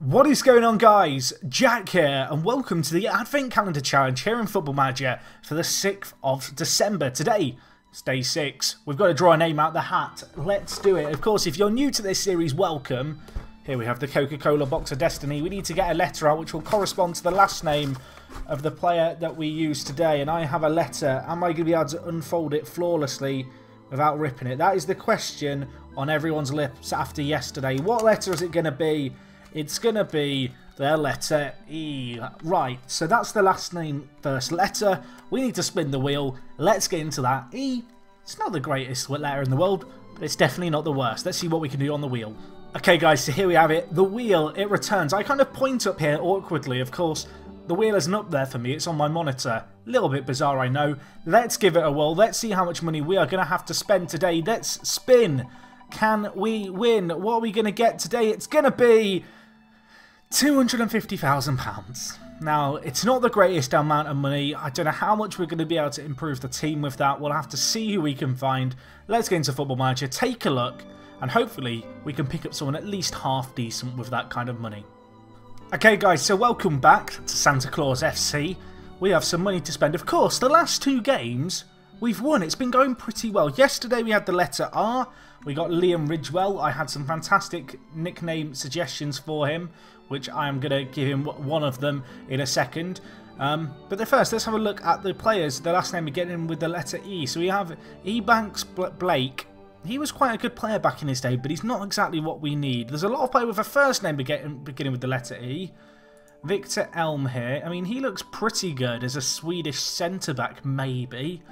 What is going on, guys? Jack here, and welcome to the Advent Calendar Challenge here in Football Manager for the 6th of December. Today, it's day 6. We've got to draw a name out the hat. Let's do it. Of course, if you're new to this series, welcome. Here we have the Coca-Cola Box of Destiny. We need to get a letter out which will correspond to the last name of the player that we use today. And I have a letter. Am I going to be able to unfold it flawlessly without ripping it? That is the question on everyone's lips after yesterday. What letter is it going to be? It's going to be the letter E. Right, so that's the last name, first letter. We need to spin the wheel. Let's get into that. E, it's not the greatest letter in the world, but it's definitely not the worst. Let's see what we can do on the wheel. Okay, guys, so here we have it. The wheel, it returns. I kind of point up here awkwardly, of course. The wheel isn't up there for me. It's on my monitor. A little bit bizarre, I know. Let's give it a whirl. Let's see how much money we are going to have to spend today. Let's spin. Can we win? What are we going to get today? It's going to be £250,000. Now, it's not the greatest amount of money. I don't know how much we're going to be able to improve the team with that. We'll have to see who we can find. Let's get into Football Manager, take a look, and hopefully we can pick up someone at least half decent with that kind of money. Okay, guys, so welcome back to Santa Claus FC. We have some money to spend. Of course, the last 2 games we've won. It's been going pretty well. Yesterday we had the letter R. We got Liam Ridgewell. I had some fantastic nickname suggestions for him, which I am going to give him one of them in a second. But first, let's have a look at the players. The last name we're getting with the letter E. So we have Ebanks Blake. He was quite a good player back in his day, but he's not exactly what we need. There's a lot of players with a first name beginning with the letter E. Victor Elm here. I mean, he looks pretty good as a Swedish centre-back, maybe.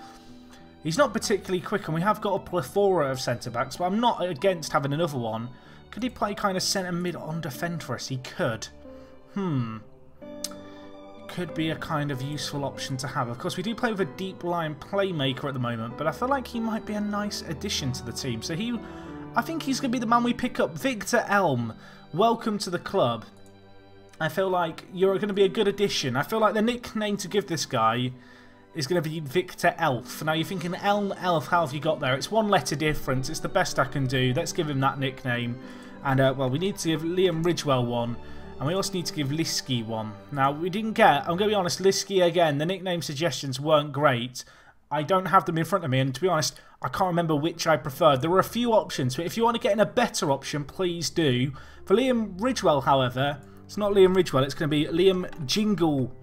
He's not particularly quick, and we have got a plethora of centre-backs, but I'm not against having another one. Could he play kind of centre-mid on defend for us? He could. Could be a kind of useful option to have. Of course, we do play with a deep line playmaker at the moment, but I feel like he might be a nice addition to the team. So I think he's going to be the man we pick up. Victor Elm, welcome to the club. I feel like you're going to be a good addition. I feel like the nickname to give this guy is going to be Victor Elf. Now you're thinking, Elm, Elf, how have you got there? It's 1 letter difference. It's the best I can do. Let's give him that nickname. And, well, we need to give Liam Ridgewell one. And we also need to give Liski one. Now, we didn't get, I'm going to be honest, Liski again, the nickname suggestions weren't great. I don't have them in front of me, and to be honest, I can't remember which I preferred. There were a few options, but if you want to get in a better option, please do. For Liam Ridgewell, however, it's not Liam Ridgewell, it's going to be Liam Jingle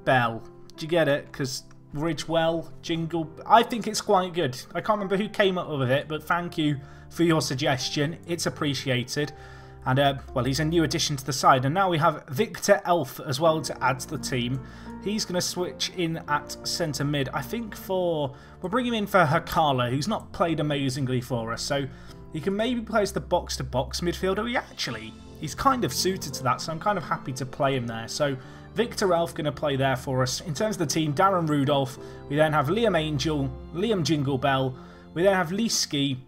Bell. Do you get it? Because Ridgewell, Jingle, I think it's quite good. I can't remember who came up with it, but thank you for your suggestion. It's appreciated. And, well, he's a new addition to the side. And now we have Victor Elf as well to add to the team. He's going to switch in at centre mid. I think we'll bring him in for Hakala, who's not played amazingly for us. So he can maybe play as the box-to-box midfielder. He's kind of suited to that, so I'm kind of happy to play him there. So Victor Elf going to play there for us. In terms of the team, Darren Rudolph. We then have Liam Angel, Liam Jingle Bell. We then have Liski,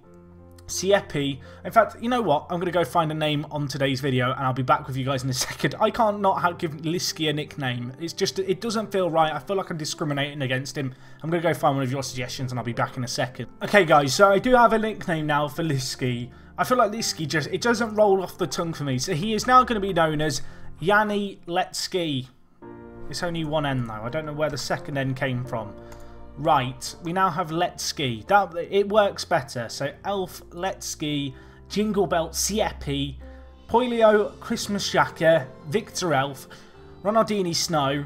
Siepi. In fact, you know what? I'm going to go find a name on today's video and I'll be back with you guys in a second. I can't not give Liski a nickname. It's just, it doesn't feel right. I feel like I'm discriminating against him. I'm going to go find one of your suggestions and I'll be back in a second. Okay, guys, so I do have a nickname now for Liski. I feel like Liski just, it doesn't roll off the tongue for me. So he is now going to be known as Yanni Letski. It's only 1 N though. I don't know where the second N came from. Right, we now have Letski. It works better. So Elf, Letski, Jingle Belt, Siepi, Poilio, Christmas Shaka, Victor Elf, Ronaldini Snow,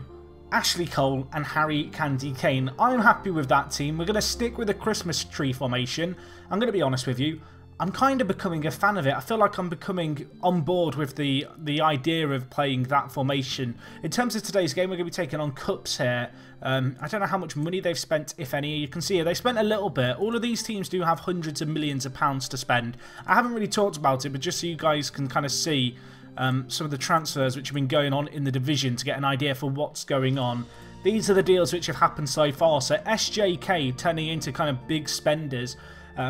Ashley Cole, and Harry Candy Kane. I'm happy with that team. We're going to stick with the Christmas tree formation. I'm going to be honest with you. I'm kind of becoming a fan of it. I feel like I'm becoming on board with the idea of playing that formation. In terms of today's game, we're going to be taking on Cups here. I don't know how much money they've spent, if any. You can see here, they spent a little bit. All of these teams do have hundreds of millions of pounds to spend. I haven't really talked about it, but just so you guys can kind of see some of the transfers which have been going on in the division to get an idea for what's going on. These are the deals which have happened so far. So SJK turning into kind of big spenders.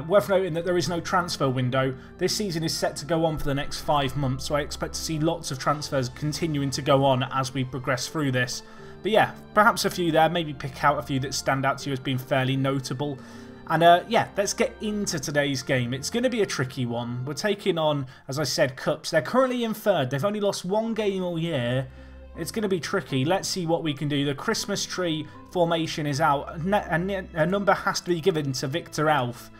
Worth noting that there is no transfer window. This season is set to go on for the next 5 months, so I expect to see lots of transfers continuing to go on as we progress through this. But yeah, perhaps a few there, maybe pick out a few that stand out to you as being fairly notable. And yeah, let's get into today's game. It's going to be a tricky one. We're taking on, as I said, Cups. They're currently in third. They've only lost one game all year. It's going to be tricky. Let's see what we can do. The Christmas tree formation is out. A number has to be given to Victor Elf.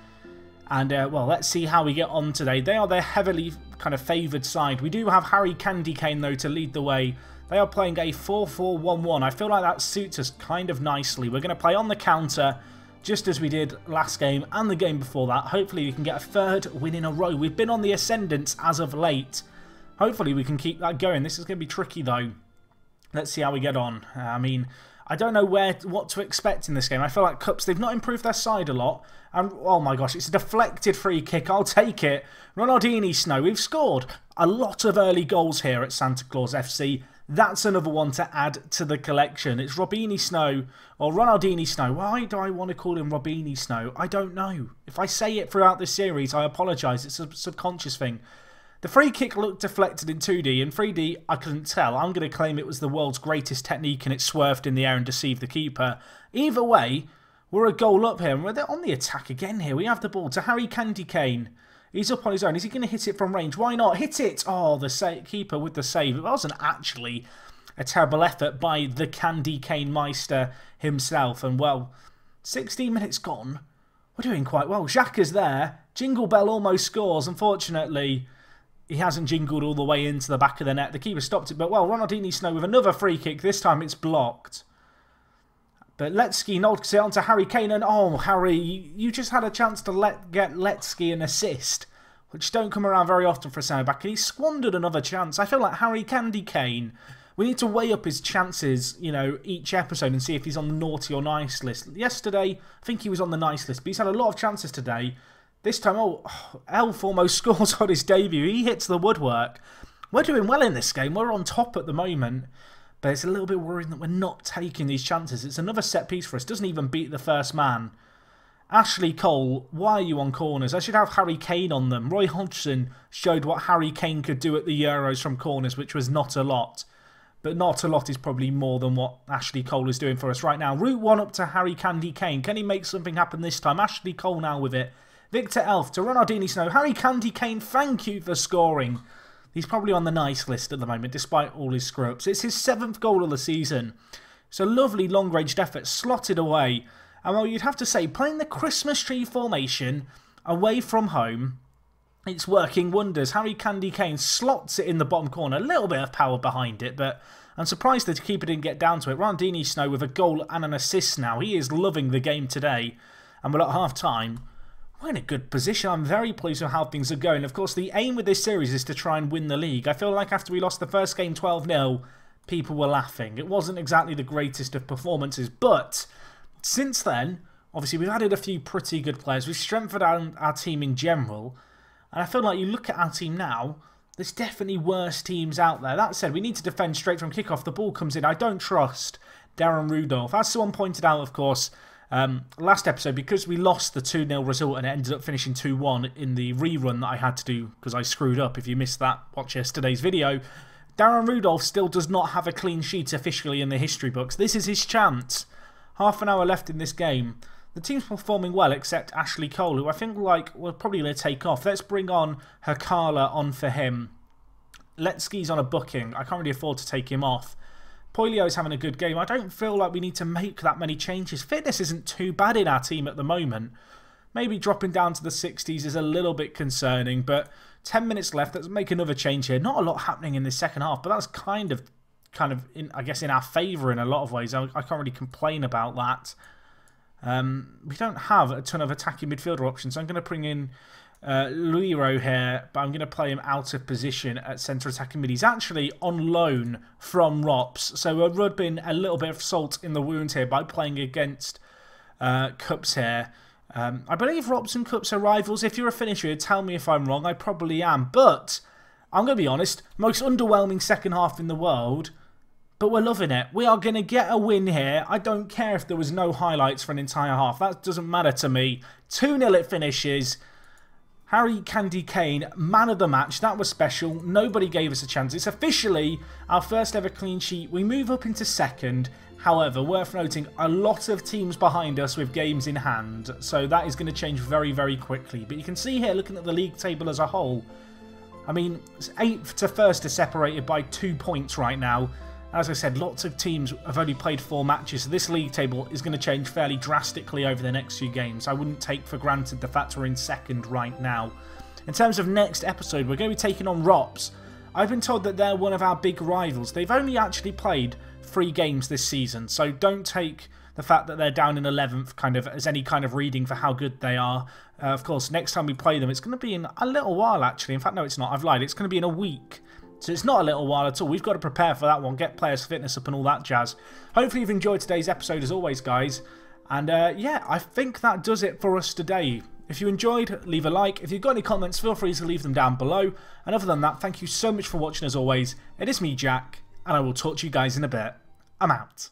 And, well, let's see how we get on today. They are their heavily kind of favoured side. We do have Harry Candy Cane, though, to lead the way. They are playing a 4-4-1-1. I feel like that suits us kind of nicely. We're going to play on the counter, just as we did last game and the game before that. Hopefully we can get a third win in a row. We've been on the ascendant as of late. Hopefully we can keep that going. This is going to be tricky though. Let's see how we get on. I mean, I don't know what to expect in this game. I feel like Cups, they've not improved their side a lot. And oh my gosh, it's a deflected free kick. I'll take it. Ronaldinho Snow. We've scored a lot of early goals here at Santa Claus FC. That's another one to add to the collection. It's Robini Snow, or Ronaldinho Snow. Why do I want to call him Robini Snow? I don't know. If I say it throughout this series, I apologise. It's a subconscious thing. The free kick looked deflected in 2D. In 3D, I couldn't tell. I'm going to claim it was the world's greatest technique and it swerved in the air and deceived the keeper. Either way, we're a goal up here. And we're on the attack again here. We have the ball to Harry Candy Cane. He's up on his own. Is he going to hit it from range? Why not? Hit it! Oh, the keeper with the save. It wasn't actually a terrible effort by the Candy Cane Meister himself. And, well, 16 minutes gone. We're doing quite well. Xhaka's there. Jingle Bell almost scores. Unfortunately, he hasn't jingled all the way into the back of the net. The keeper stopped it. But, well, Ronaldinho Snow with another free kick. This time it's blocked. But Letsky knocks it onto Harry Kane, and oh, Harry, you just had a chance to get Letsky an assist, which don't come around very often for a centre-back, and he squandered another chance. I feel like Harry Candy Cane, we need to weigh up his chances, you know, each episode and see if he's on the naughty or nice list. Yesterday, I think he was on the nice list, but he's had a lot of chances today. This time, Elf almost scores on his debut. He hits the woodwork. We're doing well in this game. We're on top at the moment. But it's a little bit worrying that we're not taking these chances. It's another set piece for us. Doesn't even beat the first man. Ashley Cole, why are you on corners? I should have Harry Kane on them. Roy Hodgson showed what Harry Kane could do at the Euros from corners, which was not a lot. But not a lot is probably more than what Ashley Cole is doing for us right now. Route 1 up to Harry Candy Cane. Can he make something happen this time? Ashley Cole now with it. Victor Elf to Ronaldinho Snow. Harry Candy Cane, thank you for scoring. He's probably on the nice list at the moment, despite all his screw-ups. It's his 7th goal of the season. It's a lovely long-ranged effort, slotted away. And well, you'd have to say, playing the Christmas tree formation away from home, it's working wonders. Harry Candy Cane slots it in the bottom corner. A little bit of power behind it, but I'm surprised the keeper didn't get down to it. Ronaldinho Snow with a goal and an assist now. He is loving the game today. And we're at half-time. We're in a good position. I'm very pleased with how things are going. Of course, the aim with this series is to try and win the league. I feel like after we lost the first game 12-0, people were laughing. It wasn't exactly the greatest of performances, but since then, obviously, we've added a few pretty good players. We've strengthened our team in general, and I feel like you look at our team now, there's definitely worse teams out there. That said, we need to defend straight from kickoff. The ball comes in. I don't trust Darren Rudolph. As someone pointed out, of course, last episode, because we lost the 2-0 result and it ended up finishing 2-1 in the rerun that I had to do because I screwed up. If you missed that, watch yesterday's video. Darren Rudolph still does not have a clean sheet officially in the history books. This is his chance. Half an hour left in this game. The team's performing well except Ashley Cole, who I think we're probably going to take off. Let's bring on Hakala on for him. Letsky's on a booking. I can't really afford to take him off. Poilio's having a good game. I don't feel like we need to make that many changes. Fitness isn't too bad in our team at the moment. Maybe dropping down to the 60s is a little bit concerning, but 10 minutes left. Let's make another change here. Not a lot happening in this second half, but that's kind of I guess, in our favour in a lot of ways. I can't really complain about that. We don't have a ton of attacking midfielder options, so I'm going to bring in Luiro here, but I'm going to play him out of position at centre attacking mid. He's actually on loan from Rops, so we're rubbing a little bit of salt in the wound here by playing against Cups here. I believe Rops and Cups are rivals. If you're a finisher, tell me if I'm wrong. I probably am, but I'm going to be honest, most underwhelming second half in the world, but we're loving it. We are going to get a win here. I don't care if there was no highlights for an entire half. That doesn't matter to me. 2-0 it finishes. Harry Candy Cane, man of the match. That was special. Nobody gave us a chance. It's officially our first ever clean sheet. We move up into second. However, worth noting, a lot of teams behind us with games in hand, so that is going to change very, very quickly. But you can see here, looking at the league table as a whole, I mean, 8th to 1st are separated by 2 points right now. As I said, lots of teams have only played 4 matches, so this league table is going to change fairly drastically over the next few games. I wouldn't take for granted the fact we're in 2nd right now. In terms of next episode, we're going to be taking on Rops. I've been told that they're one of our big rivals. They've only actually played 3 games this season, so don't take the fact that they're down in 11th kind of as any kind of reading for how good they are. Of course, next time we play them, it's going to be in a little while, actually. In fact, no, it's not. I've lied. It's going to be in a week. So it's not a little while at all. We've got to prepare for that one, get players' fitness up and all that jazz. Hopefully you've enjoyed today's episode as always, guys. And yeah, I think that does it for us today. If you enjoyed, leave a like. If you've got any comments, feel free to leave them down below. And other than that, thank you so much for watching as always. It is me, Jack, and I will talk to you guys in a bit. I'm out.